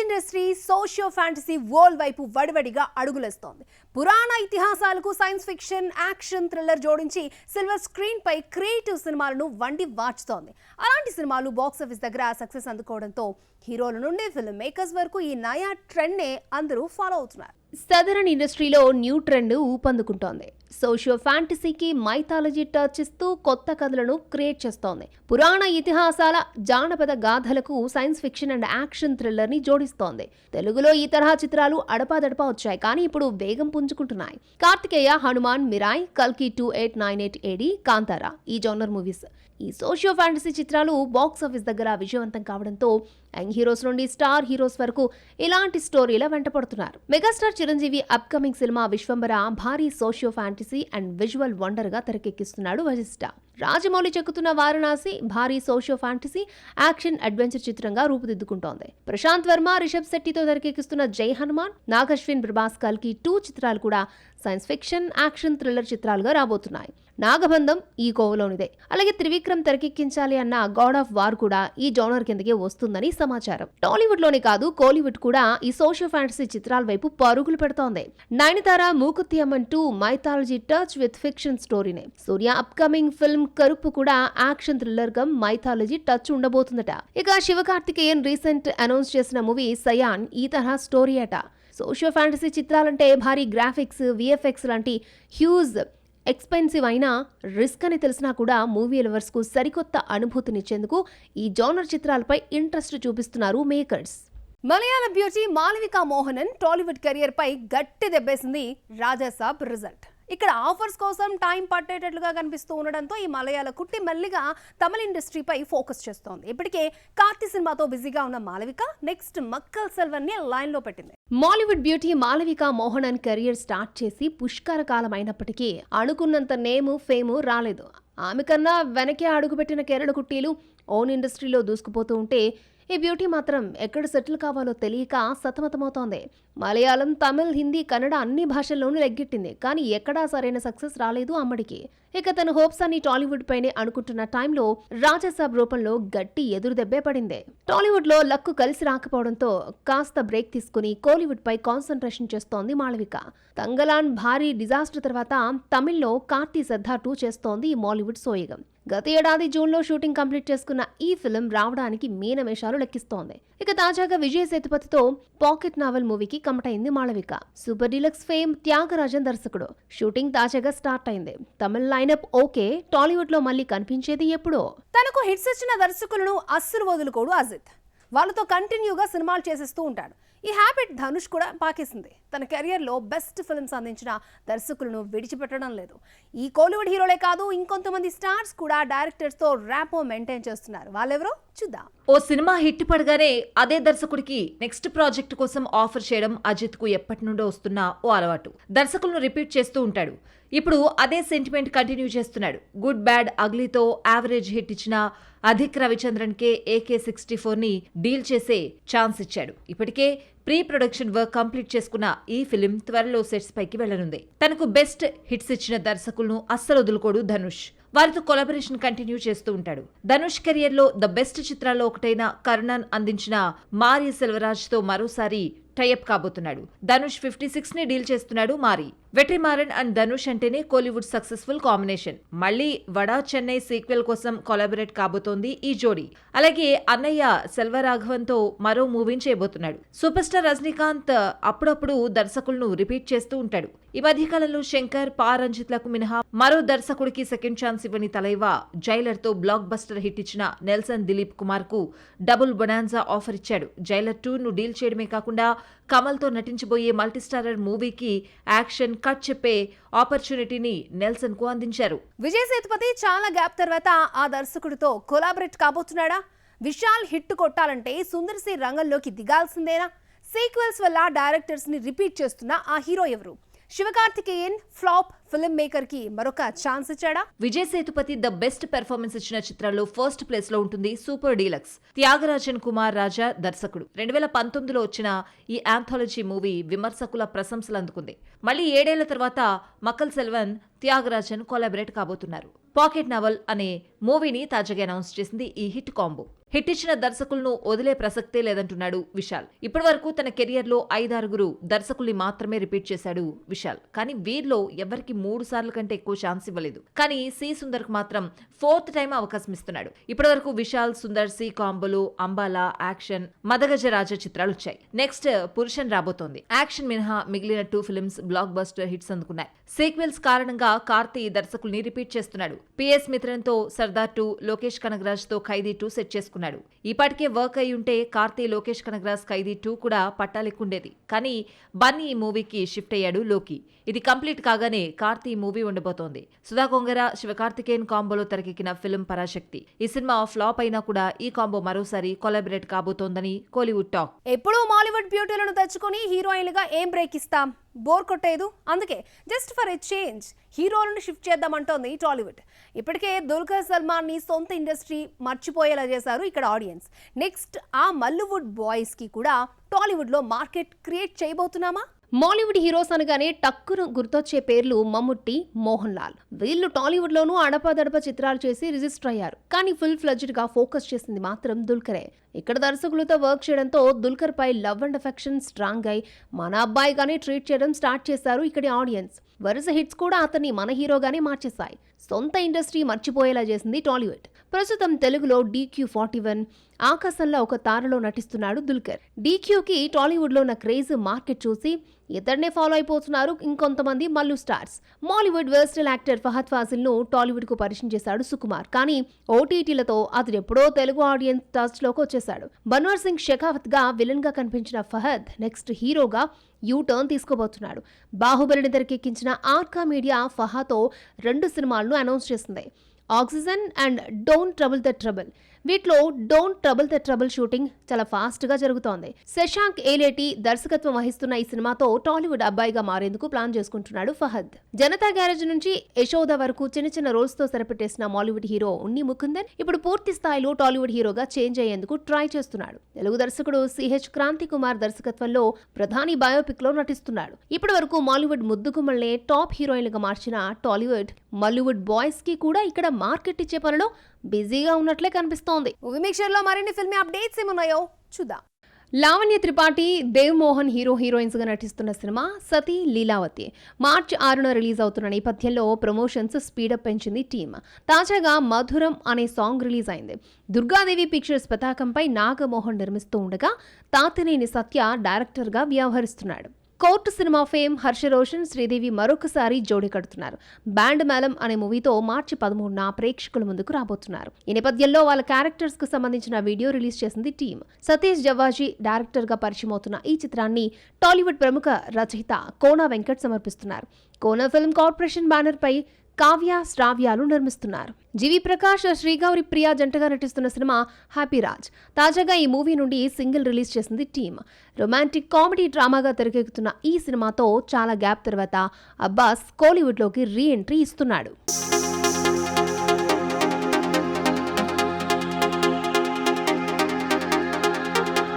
Industry socio fantasy world వైపు వడివడిగా అడుగులేస్తోంది. పురాణ ఇతిహాసాలకు సైన్స్ ఫిక్షన్, యాక్షన్, థ్రిల్లర్ జోడించి సిల్వర్ స్క్రీన్ పై క్రియేటివ్ సినిమాలను వండి వాచుతోంది. అలాంటి సినిమాలు బాక్సాఫీస్ దగ్గర సక్సెస్ అందుకోవడంతో హీరోల నుండి ఫిల్మ్ మేకర్స్ వరకు ఈ నయా ట్రెండ్ నే అందరూ ఫాలో అవుతున్నారు. సదరన్ ఇండస్ట్రీలో న్యూ ట్రెండ్ ఊపందుకుంటోంది. సోషియో ఫ్యాంటసీకి మైథాలజీ టచ్ ఇస్తూ కొత్త కథలను క్రియేట్ చేస్తోంది. పురాణ ఇతిహాసాల, జానపద గాథలకు science fiction and action thriller ని జోడిస్తోంది. తెలుగులో ఈ తరహా చిత్రాలు అడపాదడపా వచ్చాయి, కానీ ఇప్పుడు వేగం పుంజుకుంటున్నాయి. కార్తికేయ, హనుమాన్, మిరాయ్, కల్కి 2898 AD, కాంతారా ఈ జోనర్ మూవీస్. ఈ సోషియో ఫ్యాంటసీ చిత్రాలు బాక్సాఫీస్ దగ్గర విజయవంతం కావడంతో యంగ్ హీరోస్ నుండి స్టార్ హీరోస్ వరకు ఇలాంటి స్టోరీల వెంటపడుతున్నారు. Megastar Chiranjeevi upcoming cinema Vishwambhara భారీ socio fantasy and visual wonder గా తెరకెక్కిస్తున్నాడు వశిష్ఠ. రాజమౌళి చెక్కుతున్న వారణాసి భారీ సోషియో ఫ్యాంటసీ, యాక్షన్, అడ్వెంచర్ చిత్రంగా రూపుదిద్దుకుంటోంది. ప్రశాంత్ వర్మ, రిషబ్ శెట్టితో తెరకెక్కిస్తున్న జై హనుమాన్, నాగశ్విన్, ప్రభాస్, కల్కి 2 చిత్రాలు కూడా సైన్స్ ఫిక్షన్, యాక్షన్, థ్రిల్లర్ చిత్రాలుగా రాబోతున్నాయి. నాగబంధం ఈ కోవలోనిదే. అలాగే త్రివిక్రమ్ తెరకెక్కించాలి అన్న గాడ్ ఆఫ్ వార్ కూడా ఈ జోనర్ కిందకే వస్తుందని సమాచారం. టాలీవుడ్ లోనే కాదు, కోలీవుడ్ కూడా ఈ సోషియో ఫ్యాంటసీ చిత్రాల వైపు పరుగులు పెడుతోంది. Nayanthara Mookuthi Amman 2 mythology touch with fiction స్టోరీనే. సూర్య అప్కమింగ్ ఫిల్మ్ కరుపు కూడా యాక్షన్ థ్రిల్లర్ గా మైథాలజీ టచ్ ఉండబోతుందట. ఇక శివకార్తికేయన్ రీసెంట్ అనౌన్స్ చేసిన మూవీ సయాన్ ఈ తరహా స్టోరీ అట. సోషియో ఫ్యాంటసీ చిత్రాలంటే భారీ గ్రాఫిక్స్, విఎఫ్ఎక్స్ లాంటి హ్యూజ్ ఎక్స్పెన్సివ్ అయినా రిస్క్ అని తెలిసినా కూడా మూవీ లవర్స్ కు సరికొత్త అనుభూతినిచ్చేందుకు ఈ జోనర్ చిత్రాలపై ఇంట్రెస్ట్ చూపిస్తున్నారు makers. Malayala beauty Malavika Mohanan Tollywood career పై గట్టి దెబ్బేసింది రాజాసాబ్ రిజల్ట్. ఇక్కడ ఆఫర్స్ కోసం టైం పట్టేటట్లుగా కనిపిస్తూ ఉండడంతో ఈ మలయాళ కుట్టి మెల్లిగా తమిళ ఇండస్ట్రీపై ఫోకస్ చేస్తోంది. ఇప్పటికే కార్తీ సినిమాతో బిజీగా ఉన్న మాళవిక నెక్స్ట్ మక్కల్ సెల్వన్ ని లైన్ లో పెట్టింది. Mollywood beauty Malavika Mohanan career start చేసి పుష్కర కాలం అయినప్పటికీ అనుకున్నంత నేము, ఫేము రాలేదు. ఆమె కన్నా వెనకే అడుగుపెట్టిన కేరళ కుట్టీలు ఓన్ ఇండస్ట్రీలో దూసుకుపోతూ ఉంటే ఈ బ్యూటీ మాత్రం ఎక్కడ సెటిల్ కావాలో తెలియక సతమతమవుతోంది. మలయాళం, తమిళ్, హిందీ, కన్నడ అన్ని భాషల్లోనూ లెగ్గెట్టింది, కానీ ఎక్కడా సరైన సక్సెస్ రాలేదు అమ్మడికి. ఇక తన హోప్స్ అన్ని టాలీవుడ్ పైనే అనుకుంటున్న టైంలో రాజాసాబ్ రూపంలో గట్టి ఎదురు దెబ్బే పడింది. టాలీవుడ్ లో లక్కు కలిసి రాకపోవడంతో కాస్త బ్రేక్ తీసుకుని కోలీవుడ్ పై కాన్సన్ట్రేషన్ చేస్తోంది మాళవిక. తంగలాన్ భారీ డిజాస్టర్ తర్వాత తమిళ్లో కార్తీ శ్రద్ధ 2 చేస్తోంది ఈ మాలీవుడ్ సోయగం. గత ఏడాది జూన్లో షూటింగ్ కంప్లీట్ చేసుకున్న ఈ ఫిల్మ్ రావడానికి మీనమేషాలు లెక్కిస్తోంది. ఇక తాజాగా విజయ్ సేతుపతితో పాకెట్ నావెల్ మూవీకి కమటైంది మాళవిక. సూపర్ డీలక్స్ ఫేమ్ త్యాగరాజన్ దర్శకుడు. షూటింగ్ తాజాగా స్టార్ట్ అయింది. తమిళ లైనప్ ఓకే, టాలీవుడ్ లో మళ్ళీ కనిపించేది ఎప్పుడో. తనకు హిట్స్ ఇచ్చిన దర్శకులను అస్సలు వదులుకోడు అజిత్. వాళ్ళతో కంటిన్యూగా సినిమాలు చేసేస్తూ ఉంటాడు. ఈ హ్యాబిట్ ధనుష్ కూడా పాకేసింది. తన కెరియర్లో బెస్ట్ ఫిల్మ్స్ అందించిన దర్శకులను విడిచిపెట్టడం లేదు. ఈ కోలీవుడ్ హీరోలే కాదు, ఇంకొంతమంది స్టార్స్ కూడా డైరెక్టర్స్తో ర్యాపో మెయింటైన్ చేస్తున్నారు. వాళ్ళెవరో చూద్దాం. ఓ సినిమా హిట్ పడగానే అదే దర్శకుడికి నెక్స్ట్ ప్రాజెక్ట్ కోసం ఆఫర్ చేయడం అజిత్ కు ఎప్పటి నుండో వస్తున్న ఓ అలవాటు. దర్శకులను రిపీట్ చేస్తూ ఉంటాడు. ఇప్పుడు అదే సెంటిమెంట్ కంటిన్యూ చేస్తున్నాడు. గుడ్ బ్యాడ్ అగ్లీతో యావరేజ్ హిట్ ఇచ్చిన అధిక్ రవిచంద్రన్ కే AK-64 ని డీల్ చేసే ఛాన్స్ ఇచ్చాడు. ఇప్పటికే ప్రీ ప్రొడక్షన్ వర్క్ కంప్లీట్ చేసుకున్న ఈ ఫిలిం త్వరలో సెట్స్ పైకి వెళ్లనుంది. తనకు బెస్ట్ హిట్స్ ఇచ్చిన దర్శకులను అస్సలు వదులుకోడు ధనుష్. వారితో కొలాబరేషన్ కంటిన్యూ చేస్తూ ఉంటాడు. ధనుష్ కెరియర్ లో ద బెస్ట్ చిత్రాల్లో ఒకటైన కర్ణన్ అందించిన మారి సెల్వరాజ్ తో మరోసారి టైఅప్ కాబోతున్నాడు. ధనుష్ 56 ని డీల్ చేస్తున్నాడు మారి. వెట్రిమారన్ అండ్ ధనుష్ అంటేనే కోలీవుడ్ సక్సెస్ఫుల్ కాంబినేషన్. మళ్లీ వడా చెన్నై సీక్వెల్ కోసం కొలాబరేట్ కాబోతోంది ఈ జోడీ. అలాగే అన్నయ్య సెల్వరాఘవన్ తో మరో మూవీని చేయబోతున్నాడు. సూపర్ స్టార్ రజనీకాంత్ అప్పుడప్పుడు దర్శకులను రిపీట్ చేస్తూ ఉంటాడు. ఈ మధ్యకాలంలో శంకర్, పా రంజిత్లకు మినహా మరో దర్శకుడికి సెకండ్ ఛాన్స్ ఇవ్వని తలైవా జైలర్ తో బ్లాక్ బస్టర్ హిట్ ఇచ్చిన నెల్సన్ దిలీప్ కుమార్ కు డబుల్ బొనాన్జా ఆఫర్ ఇచ్చాడు. జైలర్ 2 ను డీల్ చేయడమే కాకుండా కమల్ తో నటించబోయే మల్టీస్టారర్ మూవీకి యాక్షన్ కట్ చెప్పే ఆపర్చునిటీని నెల్సన్ కు అందించారు. విజయ్ సేతుపతి చాలా గ్యాప్ తర్వాత ఆ దర్శకుడితో కొలాబరేట్ కాబోతున్నాడా? విశాల్ హిట్ కొట్టాలంటే సుందర్ సి రంగంలోకి దిగాల్సిందేనా? సీక్వెల్స్ వల్ల డైరెక్టర్స్ ని రిపీట్ చేస్తున్న ఆ హీరో ఎవరు? శివకార్తికేయన్ ఫ్లాప్ ఫిల్మ్ మేకర్ కి మరొక ఛాన్స్ ఇచ్చాడా? Vijay Sethupathi the best performance ఇచ్చిన చిత్రాల్లో ఫస్ట్ ప్లేస్ లో ఉంటుంది సూపర్ డీలక్స్. త్యాగరాజన్ కుమార్ రాజా దర్శకుడు. 2019లో వచ్చిన ఈ ఆంథాలజీ మూవీ విమర్శకుల ప్రశంసలు అందుకుంది. మళ్లీ 7 ఏళ్ల తర్వాత మక్కల్ సెల్వన్ త్యాగరాజన్ కొలాబరేట్ కాబోతున్నారు. పాకెట్ నవల్ అనే మూవీని తాజాగా అనౌన్స్ చేసింది ఈ హిట్ కాంబో. హిట్ ఇచ్చిన దర్శకులను వదిలే ప్రసక్తే లేదంటున్నాడు విశాల్. ఇప్పటివరకు తన కెరియర్ లో 5-6 దర్శకుల్ని మాత్రమే రిపీట్ చేశాడు విశాల్. కానీ వీరిలో ఎవరికి 3 సార్లు కంటే ఎక్కువ ఛాన్స్ ఇవ్వలేదు. కానీ సి సుందర్ కు మాత్రం 4th టైం అవకాశం ఇస్తున్నాడు. ఇప్పటివరకు విశాల్, సుందర్, సి కాంబోలు అంబాలా, యాక్షన్, మదగజరాజ చిత్రాలు వచ్చాయి. నెక్స్ట్ పురుషన్ రాబోతోంది. యాక్షన్ మినహా మిగిలిన 2 ఫిల్మ్స్ బ్లాక్ బస్టర్ హిట్స్ అందుకున్నాయి. సీక్వెల్స్ కారణంగా కార్తీ దర్శకుల్ని రిపీట్ చేస్తున్నాడు. పిఎస్ మిత్రన్తో సర్దార్ 2, లోకేష్ కనగరాజ్ తో ఖైదీ 2 సెట్ చేసుకున్నాడు. ఇప్పటికే వర్క్ అయి ఉంటే కార్తీ, లోకేష్ కనగరాజ్ ఖైదీ 2 కూడా పట్టాలెక్కుండేది. కానీ బన్నీ ఈ మూవీకి షిఫ్ట్ అయ్యాడు లోకి. ఇది కంప్లీట్ కాగానే కార్తీ మూవీ ఉండబోతోంది. సుధా కొంగర, శివకార్తికేయన్ కాంబోలో తెరకెక్కిన ఫిల్మ్ పరాశక్తి. ఈ సినిమా ఫ్లాప్ అయినా కూడా ఈ కాంబో మరోసారి కొలాబరేట్ కాబోతోందని కోలీవుడ్ టాక్. ఎప్పుడూ మాలీవుడ్ బ్యూటీలను తెచ్చుకుని హీరోయిన్లుగా ఏం బ్రేక్ ఇస్తాం, బోర్ కొట్టేదు. అందుకే జస్ట్ ఫర్ ఎ చేంజ్ హీరోలను షిఫ్ట్ చేద్దామంటోంది టాలీవుడ్. ఇప్పటికే దుల్కర్ సల్మాన్ ని సొంత ఇండస్ట్రీ మర్చిపోయేలా చేశారు ఇక్కడ ఆడియన్స్. నెక్స్ట్ ఆ మల్లీవుడ్ బాయ్స్ కి కూడా టాలీవుడ్ లో మార్కెట్ క్రియేట్ చేయబోతున్నామా? మాలీవుడ్ హీరోస్ అనగానే టక్కును గుర్తొచ్చే పేర్లు మమ్ముట్టి, మోహన్ లాల్. వీళ్ళు టాలీవుడ్ లోనూ అడపాదడప చిత్రాలు చేసి రిజిస్టర్ అయ్యారు. కానీ ఫుల్ ఫ్లెడ్జ్డ్ గా ఫోకస్ చేసింది మాత్రం దుల్కరే. ఇక్కడ దర్శకులతో వర్క్ చేయడంతో దుల్కర్ పై లవ్ అండ్ అఫెక్షన్ స్ట్రాంగ్ అయి మన అబ్బాయిగానే ట్రీట్ చేయడం స్టార్ట్ చేశారు ఇక్కడి ఆడియన్స్. వరుస హిట్స్ కూడా అతన్ని మన హీరోగానే మార్చేశాయి. సొంత ఇండస్ట్రీ మర్చిపోయేలా చేసింది టాలీవుడ్. ప్రస్తుతం తెలుగులో DQ41, ఆకాశంలో ఒక తారలో నటిస్తున్నాడు దుల్కర్. DQకి టాలీవుడ్ లో ఉన్న క్రేజ్ మార్కెట్ చూసి ఇతన్నే ఫాలో అయిపోతున్నారు ఇంకొంతమంది మల్లు స్టార్స్. మాలీవుడ్ వర్స్టల్ యాక్టర్ ఫహద్ ఫాజిల్ ను టాలీవుడ్ కు పరిచయం చేశాడు సుకుమార్. కానీ OTTలతో అతను ఎప్పుడో తెలుగు ఆడియన్స్ టచ్ లోకి వచ్చేశాడు. బన్వర్ సింగ్ షెకావత్ గా విలన్ గా కనిపించిన ఫహద్ నెక్స్ట్ హీరోగా టర్న్ తీసుకోబోతున్నాడు. బాహుబలిని తెరకెక్కించిన ఆర్కా మీడియా ఫహాతో 2 సినిమాలను అనౌన్స్ చేసింది. Oxygen and don't trouble the trouble. వీటిలో don't trouble the trouble shooting చాలా ఫాస్ట్ గా జరుగుతోంది. శశాంక్ ఏలేటి దర్శకత్వం వహిస్తున్న ఈ సినిమాతో టాలీవుడ్ అబ్బాయిగా మారేందుకు ప్లాన్ చేసుకుంటున్నాడు ఫహద్. జనతా గ్యారేజ్ నుంచి యశోద వరకు చిన్న చిన్న రోల్స్ తో సరిపెట్టేసిన మాలీవుడ్ హీరో ఉన్ని ముకుందన్ ఇప్పుడు పూర్తి స్థాయిలో టాలీవుడ్ హీరోగా చేంజ్ అయ్యేందుకు ట్రై చేస్తున్నాడు. తెలుగు దర్శకుడు CH క్రాంతి కుమార్ దర్శకత్వంలో ప్రధాని బయోపిక్ లో నటిస్తున్నాడు. ఇప్పటి వరకు మాలీవుడ్ ముద్దుగుమ్మల్నే టాప్ హీరోయిన్లుగా మార్చిన టాలీవుడ్ మల్లీవుడ్ బాయ్స్ కి కూడా ఇక్కడ మార్కెట్ ఇచ్చే పనిలో బిజీగా ఉన్నట్లే కనిపిస్తోంది. మూవీ మిక్చర్ లో మరిన్ని ఫిల్మీ అప్డేట్స్ ఏమున్నాయో చూద్దాం. లావణ్య త్రిపాఠి, దేవ్ మోహన్ హీరోయిన్స్ గా నటిస్తున్న సినిమా సతీ లీలావతి మార్చి 6న రిలీజ్ అవుతున్న నేపథ్యంలో ప్రమోషన్స్ స్పీడప్ పెంచింది టీమ్. తాజాగా మధురం అనే సాంగ్ రిలీజ్ అయింది. దుర్గాదేవి పిక్చర్స్ పతాకంపై నాగమోహన్ నిర్మిస్తూ ఉండగా తాతినేని సత్య డైరెక్టర్ గా వ్యవహరిస్తున్నాడు. కోర్టు సినిమా ఫేమ్ హర్ష రోషన్, శ్రీదేవి మరొకసారి జోడీ కడుతున్నారు. బ్యాండ్ మేళం అనే మూవీతో మార్చి 13న ప్రేక్షకుల ముందుకు రాబోతున్నారు. ఈ నేపథ్యంలో వాళ్ళ క్యారెక్టర్స్ కు సంబంధించిన వీడియో రిలీజ్ చేసింది టీమ్. సతీష్ జవ్వాజీ డైరెక్టర్ గా పరిచయం అవుతున్న ఈ చిత్రాన్ని టాలీవుడ్ ప్రముఖ రచయిత కోన వెంకట్ సమర్పిస్తున్నారు. కోన ఫిల్మ్ కార్పొరేషన్ బ్యానర్ పై కావ్య, శ్రావ్యాలు నిర్మిస్తున్నారు. జీవి ప్రకాష్, శ్రీగౌరి ప్రియా జంటగా నటిస్తున్న సినిమా హ్యాపీ రాజ్. తాజాగా ఈ మూవీ నుండి సింగిల్ రిలీజ్ చేసింది టీమ్. రొమాంటిక్ కామెడీ డ్రామాగా తెరకెక్కుతున్న ఈ సినిమాతో చాలా గ్యాప్ తర్వాత అబ్బాస్ కోలీవుడ్ లోకి రీ ఎంట్రీ ఇస్తున్నాడు.